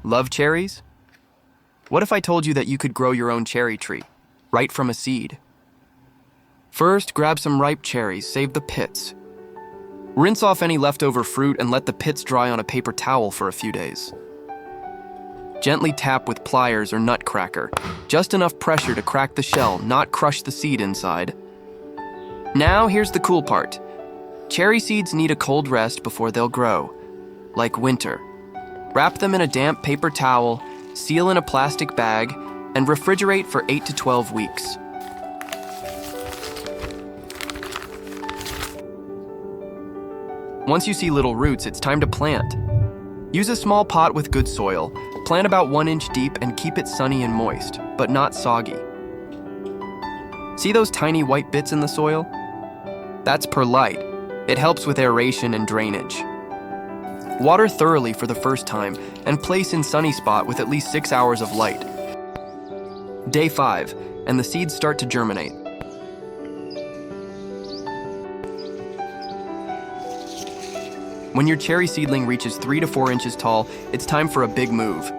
Love cherries? What if I told you that you could grow your own cherry tree, right from a seed? First, grab some ripe cherries, save the pits. Rinse off any leftover fruit and let the pits dry on a paper towel for a few days. Gently tap with pliers or nutcracker, just enough pressure to crack the shell, not crush the seed inside. Now, here's the cool part. Cherry seeds need a cold rest before they'll grow, like winter. Wrap them in a damp paper towel, seal in a plastic bag, and refrigerate for 8 to 12 weeks. Once you see little roots, it's time to plant. Use a small pot with good soil. Plant about 1 inch deep and keep it sunny and moist, but not soggy. See those tiny white bits in the soil? That's perlite. It helps with aeration and drainage. Water thoroughly for the first time and place in sunny spot with at least 6 hours of light. Day 5, and the seeds start to germinate. When your cherry seedling reaches 3 to 4 inches tall, it's time for a big move.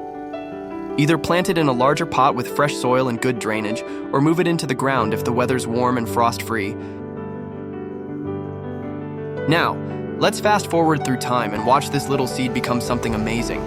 Either plant it in a larger pot with fresh soil and good drainage, or move it into the ground if the weather's warm and frost-free. Now, let's fast forward through time and watch this little seed become something amazing.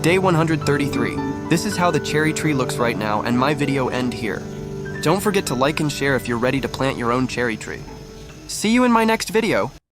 Day 133. This is how the cherry tree looks right now, and my video ends here. Don't forget to like and share if you're ready to plant your own cherry tree. See you in my next video.